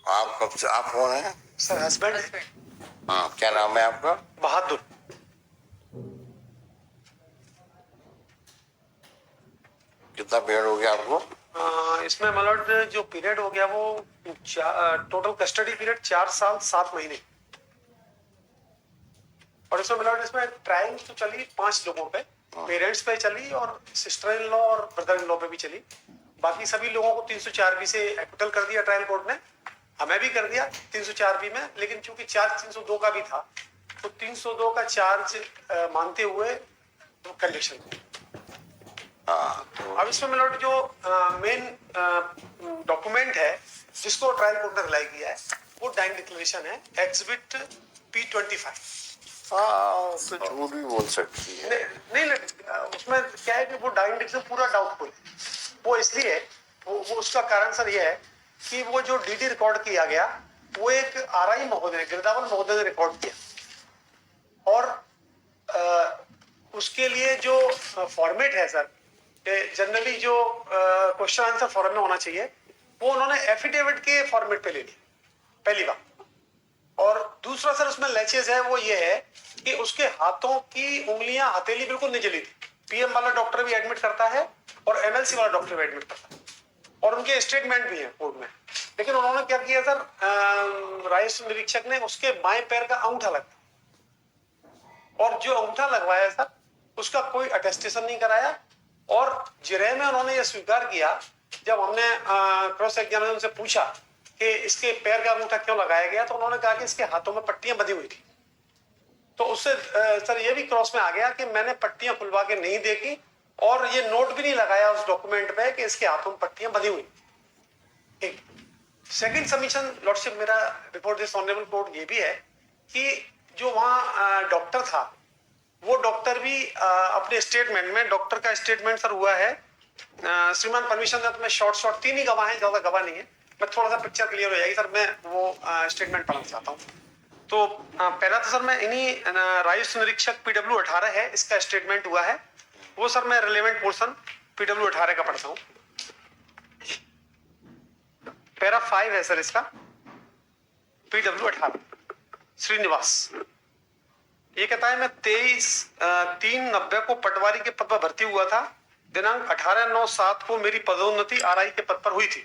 आप कब से, आप कौन है? Sir husband. हाँ, क्या नाम है आपका? बहादुर। कितना पीरियड हो गया आपको? इसमें मतलब जो पीरियड हो गया वो टोटल कस्टडी पीरियड 4 साल 7 महीने। और इसमें मतलब इसमें ट्रायल तो चली 5 लोगों पे, पेरेंट्स पे चली और सिस्टर इन लॉ और ब्रदर इन लॉ पे भी चली। बाकी सभी लोगों को 304 बी से एक्विटल कर दिया ट्रायल कोर्ट ने, हमें भी कर दिया 304 बी में, लेकिन चूंकि चार्ज 302 का भी था तो 302 का चार्ज मानते हुए कन्विक्शन। अब इसमें मिलोट जो मेन डॉक्यूमेंट है जिसको ट्रायल कोर्ट ने रिलाई किया है वो डाइंग डिक्लेरेशन है, एग्जिबिट P25। हाँ, तो झूठ भी बोल सकती है। नहीं, उसमें क्या है कि वो डाइंग डिक्लेरेशन पूरा डाउटफुल है। वो इसलिए वो उसका कारण सर ये है कि वो जो डीडी रिकॉर्ड किया गया वो एक आरआई महोदय गिरदावन महोदय ने रिकॉर्ड किया और उसके लिए जो फॉर्मेट है सर, जनरली जो क्वेश्चन आंसर फॉर्म में होना चाहिए वो उन्होंने एफिडेविट के फॉर्मेट पे ले लिया पहली बार। और दूसरा सर उसमें लैचेज है वो ये है कि उसके हाथों की उंगलियां हथेली बिल्कुल नहीं जली थी। पीएम वाला डॉक्टर भी एडमिट करता है और एमएलसी वाला डॉक्टर भी एडमिट करता है और उनके स्टेटमेंट भी है कोर्ट में। लेकिन उन्होंने क्या किया सर, राजस्व निरीक्षक ने उसके बाएं पैर का अंगूठा लगाया और जो अंगूठा लगवाया सर उसका कोई अटेस्टेशन नहीं कराया और जिरह में उन्होंने यह स्वीकार किया जब हमने क्रॉस एग्जामिनेशन से पूछा कि इसके पैर का अंगूठा क्यों लगाया गया तो उन्होंने कहा कि इसके हाथों में पट्टियां बंधी हुई थी। तो उससे सर ये भी क्रॉस में आ गया कि मैंने पट्टियां खुलवा के नहीं देखी और ये नोट भी नहीं लगाया उस डॉक्यूमेंट पे कि इसके हाथों में पट्टियां बंधी हुई। एक सेकंड सबमिशन लॉर्डशिप मेरा रिपोर्ट दिस ऑनरेबल कोर्ट ये भी है कि जो वहां डॉक्टर था वो डॉक्टर भी अपने स्टेटमेंट में, डॉक्टर का स्टेटमेंट सर हुआ है श्रीमान परमिशन दें तो मैं शॉर्ट 3 ही गवाह हैं, ज्यादा गवाह नहीं है, मैं थोड़ा सा पिक्चर क्लियर हो जाएगी सर, मैं वो स्टेटमेंट पढ़ना चाहता हूँ। तो पहला तो सर मैं इन्हीं राजस्व निरीक्षक PW 18 है इसका स्टेटमेंट हुआ है, वो सर मैं रिलेवेंट पोर्शन PW 18 का पढ़ता हूँ। पैरा 5 है सर इसका, PW 18 श्रीनिवास। ये कहता है मैं 23/3/90 को पटवारी के पद पर भर्ती हुआ था। दिनांक 18/9/7 को मेरी पदोन्नति आरआई के पद पर हुई थी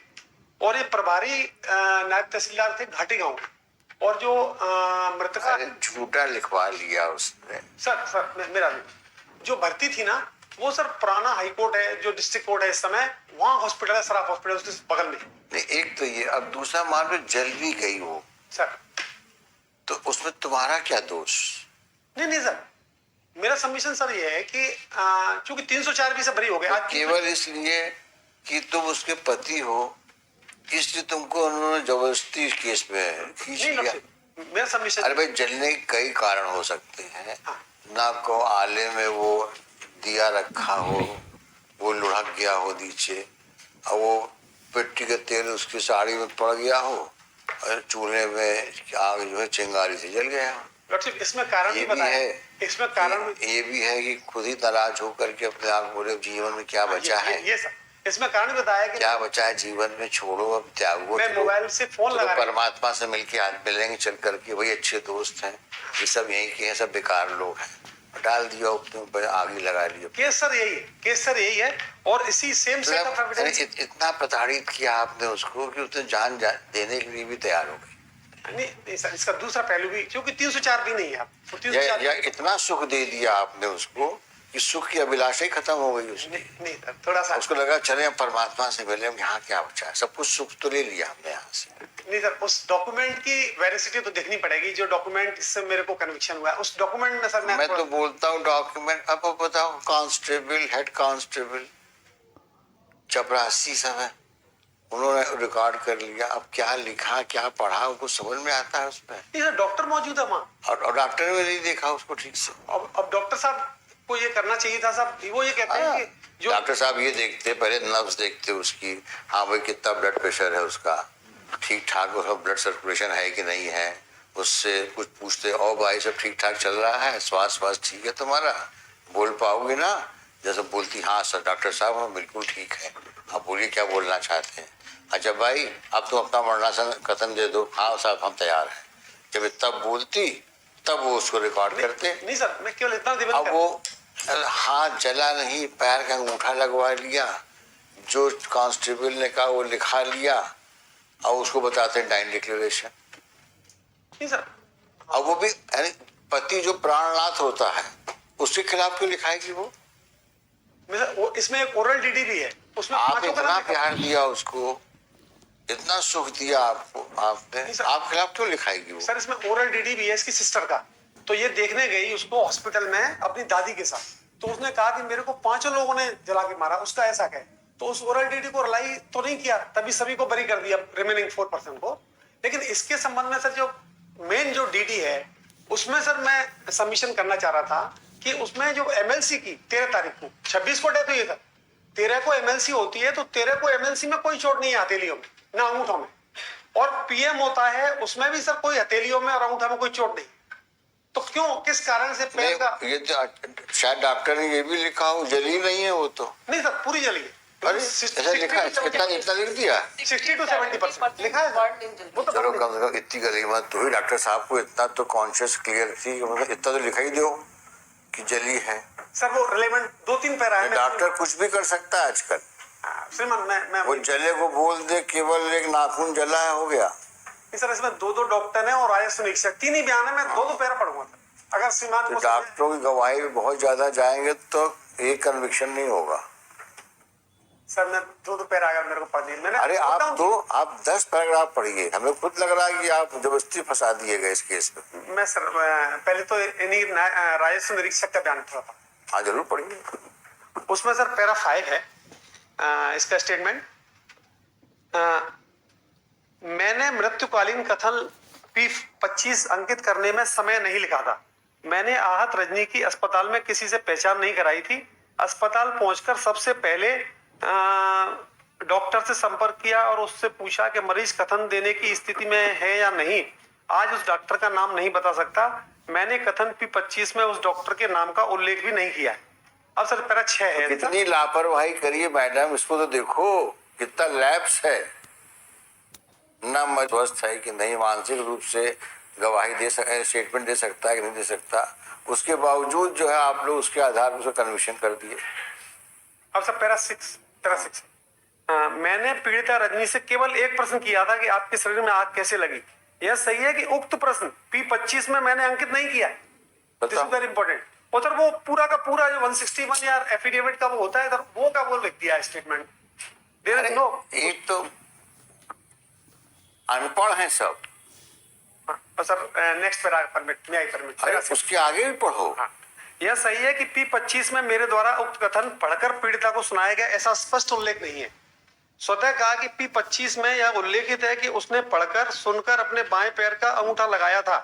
और ये प्रभारी नायब तहसीलदार थे घाटी गांव और जो मृतका झूठा लिखवा लिया उसने। सर मेरा जो भर्ती थी ना वो सर पुराना हाई कोर्ट है जो डिस्ट्रिक्ट कोर्ट है इस समय, वहां हॉस्पिटल है सराफ हॉस्पिटल उसके बगल में। नहीं, एक तो ये, अब दूसरा मान लो जल भी गई हो सर तो उसमें तुम्हारा क्या दोष? नहीं सर, मेरा सबमिशन सर ये है कि चूंकि 304 भी से बरी हो गए आज केवल इसलिए कि तुम उसके पति हो इसलिए तुमको उन्होंने जबरदस्ती इस केस में खींच लिया। मेरा सबमिशन, अरे भाई, जलने के कई कारण हो सकते हैं। हाँ। ना को आले में वो दिया रखा हो, वो लुढ़क गया हो नीचे और वो मिट्टी का तेल उसकी साड़ी में पड़ गया हो और चूल्हे में आग जो है चिंगारी से जल गया हो। इसमें कारण ये भी है, इसमें कारण ये भी है कि खुद ही नाराज होकर के अपने आप बोले जीवन में क्या बचा है। ये सर इसमें कारण बताया कि क्या बचा है जीवन में, छोड़ो अब, त्यागो। मैं मोबाइल से फोन लगा परमात्मा से मिलके आज मिलेंगे चल करके, वही अच्छे दोस्त हैं, ये सब यही के हैं, सब बेकार लोग हैं, डाल दिया अपने ऊपर, आग ही लगा लिया। केस सर यही है और इसी सेम सेट ऑफ एविडेंस इतना प्रताड़ित किया आपने उसको कि उसने जान देने के लिए भी तैयार हो गई। नहीं सर, इसका दूसरा पहलू भी, क्योंकि 304 भी नहीं है आप, या इतना सुख दे दिया आपने उसको कि सुख की अभिलाषा ही खत्म हो गई उसने। नहीं थोड़ा सा उसको लगा चले हम परमात्मा से मिले, हम यहाँ क्या बचा है, सब कुछ सुख तो ले लिया हमने यहाँ से। नहीं सर, उस डॉक्यूमेंट की वेरिसिटी तो देखनी पड़ेगी, जो डॉक्यूमेंट इससे मेरे को कन्विक्शन हुआ है उस डॉक्यूमेंट में सर मैं तो बोलता हूँ डॉक्यूमेंट, अब बताओ, कांस्टेबल, हेड कांस्टेबल, चपरासी सब है, उन्होंने रिकॉर्ड कर लिया, अब क्या लिखा क्या पढ़ा उनको समझ में आता है उसमें। डॉक्टर मौजूद है वहाँ और डॉक्टर ने नहीं देखा उसको ठीक से। अब डॉक्टर साहब को ये करना चाहिए था साहब, वो ये कहते हैं कि जो डॉक्टर साहब ये देखते, पहले नब्ज देखते उसकी, हाँ भाई कितना ब्लड प्रेशर है उसका, ठीक ठाक उसका ब्लड सर्कुलेशन है कि नहीं है, उससे कुछ पूछते, और भाई सब ठीक ठाक चल रहा है, स्वास्थ्य ठीक है तुम्हारा, बोल पाओगे ना? जैसे बोलती हाँ सर डॉक्टर साहब हम बिल्कुल ठीक है, आप बोलिए क्या बोलना चाहते हैं। अच्छा भाई, अब तुम अपना मरणासन कथन दे दो। हाँ साहब, हम तैयार हैं। जब इतना बोलती तब वो उसको रिकॉर्ड करते। नहीं सर, मैं केवल इतना निवेदन अब वो हाथ जला नहीं, पैर का अंगूठा लगवा लिया, जो कांस्टेबल ने कहा वो लिखा लिया, और उसको बताते हैं डाइन डिक्लेरेशन। नहीं सर, अब वो भी यानी पति जो प्राणनाथ होता है उसके खिलाफ क्यों लिखाएगी वो? वो इसमें एक ओरल डीडी भी है, उसमें आप पांचों का इतना नाम लिखा है। प्यार दिया उसको, इतना सुख दिया आपको, आपने, नहीं सर। आप खिलाफ क्यों लिखाएगी वो? सर इसमें ओरल डीडी भी है इसकी सिस्टर का। तो ये देखने गई उसको हॉस्पिटल में अपनी दादी के साथ, तो उसने कहा कि मेरे को 5 लोगों ने जला के मारा, उसका ऐसा क्या है? तो उस ओरल डीडी को रिलाई तो नहीं किया, तभी सभी को बरी कर दिया, रिमेनिंग 4% को। लेकिन इसके संबंध में सर जो मेन जो डीडी है उसमें सर मैं सबमिशन करना चाह रहा था कि उसमें जो एमएलसी की 13 तारीख को, 26 को डेथ हुई है सर, 13 को एमएलसी होती है, तो 13 को एमएलसी में कोई चोट नहीं है हथेलियों में ना अंगूठों में, और पीएम होता है उसमें भी सर कोई हथेलियों में और अंगूठा में कोई चोट नहीं। तो क्यों, किस कारण से पैर का? ये तो शायद डॉक्टर ने ये भी लिखा हो, जली नहीं है वो तो। नहीं सर, पूरी जली है। अरे ऐसा लिखा है, इतना इतना लिख दिया 60 to 70% लिखा है सर। वो तो चलो कम से कम इतनी गली मत, तो ही डॉक्टर साहब को इतना तो कॉन्शियस क्लियर थी कि मतलब इतना तो लिखा ही दो कि जली है। सर वो रिलेवेंट 2-3 पैरा है। डॉक्टर कुछ भी कर सकता है आजकल। श्रीमान मैं वो जले को बोल दे केवल एक नाखून जला है, हो गया। सर इसमें 2 डॉक्टर हैं और राजस्व निरीक्षक, 3 ही बयान है, मैं 2 पैरा पढ़ूंगा सर। अगर श्रीमान तो डॉक्टरों की गवाही बहुत ज्यादा जाएंगे तो एक कन्विक्शन नहीं होगा सर। मैं 2 पैरा अगर मेरे को पढ़ ली मैंने। अरे आप 10 पैराग्राफ पढ़िए, हमें खुद लग रहा है कि आप जबरदस्ती फंसा दिए गए इस केस में। मैं सर पहले तो इन्हीं राजस्व निरीक्षक का बयान पढ़ा था। हाँ जरूर पढ़िए। उसमें सर पैरा 5 है इसका स्टेटमेंट। मैंने मृत्युकालीन कथन P25 अंकित करने में समय नहीं लिखा था। मैंने आहत रजनी की अस्पताल में किसी से पहचान नहीं कराई थी। अस्पताल पहुंचकर सबसे पहले डॉक्टर से संपर्क किया और उससे पूछा कि मरीज कथन देने की स्थिति में है या नहीं। आज उस डॉक्टर का नाम नहीं बता सकता। मैंने कथन P25 में उस डॉक्टर के नाम का उल्लेख भी नहीं किया। अब सर पैरा 6 है। कितनी लापरवाही करिए मैडम, इसको तो देखो कितना लैप्स है, ना स्वस्थ है कि नहीं, मानसिक रूप से गवाही दे सकता, स्टेटमेंट दे सकता है कि नहीं दे सकता, उसके बावजूद जो है आप लोग उसके आधार पर उसको कन्विक्शन कर दिए। अब सर पैरा 6 मैंने पीड़िता रजनी से केवल एक प्रश्न किया था कि आपके शरीर में आग कैसे लगी। यह सही है कि उक्त प्रश्न P25 में मैंने अंकित नहीं किया। This is very important. और सर वो पूरा का पूरा जो 161 या एफिडेविट का वो होता है सर, वो का वो लिख दिया स्टेटमेंट। There is no. एक तो अनपढ़ है सब। सर नेक्स्ट पैरा परमिट मे आई परमिट। अरे उसके आगे भी पढ़ो। हाँ, यह सही है कि P25 में मेरे द्वारा उक्त कथन पढ़कर पीड़िता को सुनाया गया ऐसा स्पष्ट उल्लेख नहीं है। स्वतः कहा कि P25 में यह उल्लेखित है कि उसने पढ़कर सुनकर अपने बाएं पैर का अंगूठा लगाया था।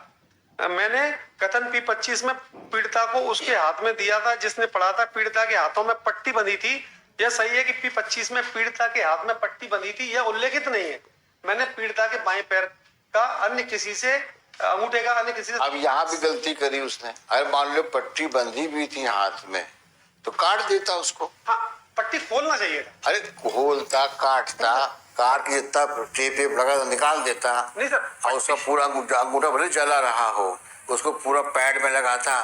मैंने कथन P25 में पीड़िता को उसके हाथ में दिया था जिसने पढ़ा था। पीड़िता के हाथों में पट्टी बंधी थी। यह सही है कि P25 में पीड़िता के हाथ में पट्टी बंधी थी, यह उल्लेखित नहीं है। मैंने पीड़िता के बाएं पैर का अन्य किसी से अंगूठे का अन्य किसी से। अब यहाँ भी गलती करी उसने। अरे मान लो पट्टी बंधी भी थी हाथ में तो काट देता उसको। हाँ, पट्टी खोलना चाहिए था। अरे खोलता, काटता, काट के जितना टेप लगा निकाल देता। नहीं सर, और उसका पूरा अंगूठा भले जला रहा हो उसको पूरा पैड में लगाता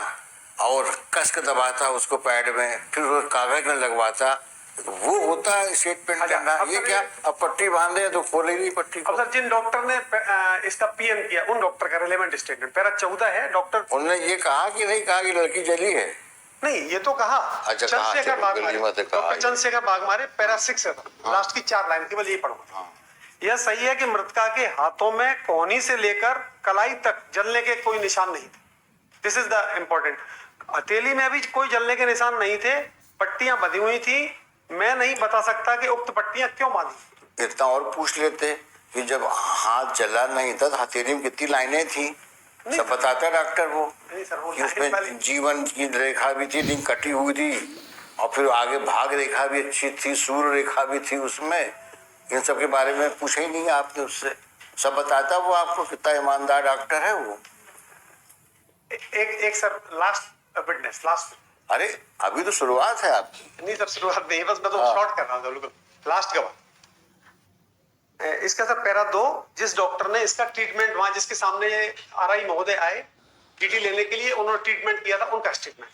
और कस के दबाता उसको पैड में, फिर वो कागज में लगवाता। वो होता है स्टेटमेंट करना। ये क्या अब पट्टी बांधे तो खोलेगी पट्टी को। अब सर जिन डॉक्टर ने इसका पीएम किया उन डॉक्टर का रिलेवेंट स्टेटमेंट पैरा 14 है। डॉक्टर उन्होंने ये कहा कि नहीं कहा कि लड़की जली है? नहीं, ये तो कहा। अच्छा, चंद्रशेखर बागमारे, डॉक्टर चंद्रशेखर बागमारे पैरा 6 है। लास्ट की 4 लाइन केवल यही पढ़ूंगा। यह सही है कि मृतका के हाथों में कोहनी से लेकर कलाई तक जलने के कोई निशान नहीं थे। This is the important. हथेली में भी कोई जलने के निशान नहीं थे। पट्टियां बंधी हुई थी। मैं नहीं बता सकता कि उक्त पट्टियां क्यों बांधी। इतना और पूछ लेते कि जब हाथ जला नहीं था तो हथेली में कितनी लाइनें थी, सब बताता डॉक्टर वो। नहीं सर, वो कि उसमें जीवन की रेखा भी थी, दिन कटी हुई थी, और फिर आगे भाग रेखा भी अच्छी थी, सूर्य रेखा भी थी उसमें। इन सब के बारे में पूछा ही नहीं आपने उससे, सब बताता वो आपको। कितना ईमानदार डॉक्टर है वो। एक सर लास्ट विटनेस लास्ट। अरे अभी तो शुरुआत है आपकी। नहीं सर, शुरुआत नहीं, बस मैं तो शॉर्ट कर रहा हूँ। लास्ट गवाह इसका सर पैरा 2, जिस डॉक्टर ने इसका ट्रीटमेंट वहां जिसके सामने ये आरआई महोदय आए डीडी लेने के लिए, उन्होंने ट्रीटमेंट किया था, उनका स्टेटमेंट।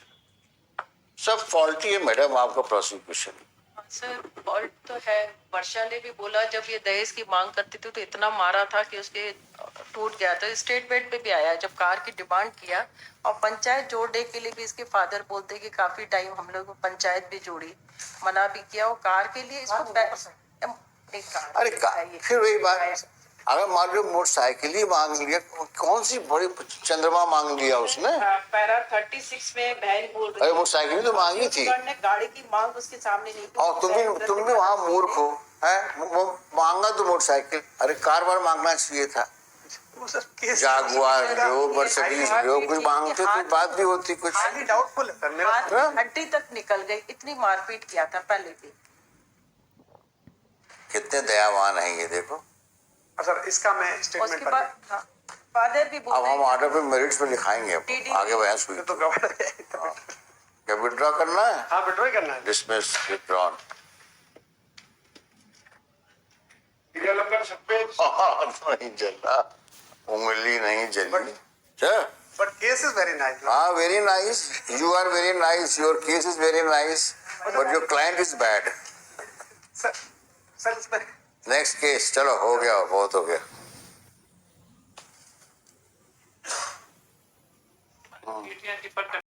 सब फॉल्टी है मैडम आपका प्रोसिक्यूशन। सर फॉल्ट तो है। वर्षा ने भी बोला जब ये दहेज की मांग करती थी तो इतना मारा था कि उसके टूट गया था। स्टेटमेंट पे भी आया जब कार की डिमांड किया और पंचायत जोड़ने के लिए भी इसके फादर बोलते कि काफी टाइम हम लोग पंचायत भी जोड़ी, मना भी किया और कार के लिए इसको अरे फिर वही बात, अगर मान लो मोटरसाइकिल ही मांग लिया, कौन सी बड़ी चंद्रमा मांग लिया उसने। पैरा 36 में बहन बोल रही अरे मोटरसाइकिल भी तो मांगी थी ने गाड़ी की मांग उसके सामने नहीं की। और तुम भी वहाँ मूर्ख हो, है वो मांगा तो मोटरसाइकिल, अरे कार बार मांगना चाहिए था। वो सर केस जागुआर लो, मर्सिडीज लो, कुछ मांगते तो बात भी होती कुछ। हाईली डाउटफुल है सर मेरा। हाथ हड्डी तक निकल गई, इतनी मारपीट किया था पहले भी। कितने दयावान हैं ये देखो। सर इसका मैं उसके स्टेटमेंट बाद फादर भी अब बोलते हम ऑर्डर पे मेरिट्स में लिखाएंगे, आगे बहस हुई तो गवाह है। क्या विड्रॉ करना है? हाँ विड्रॉ करना है। Dismiss, withdrawn. नहीं जला, उंगली नहीं जली। But case is very nice. हाँ, very nice. You are very nice. Your case is very nice, but your client is bad. Sir इसमें Next case, चलो हो गया, बहुत हो गया।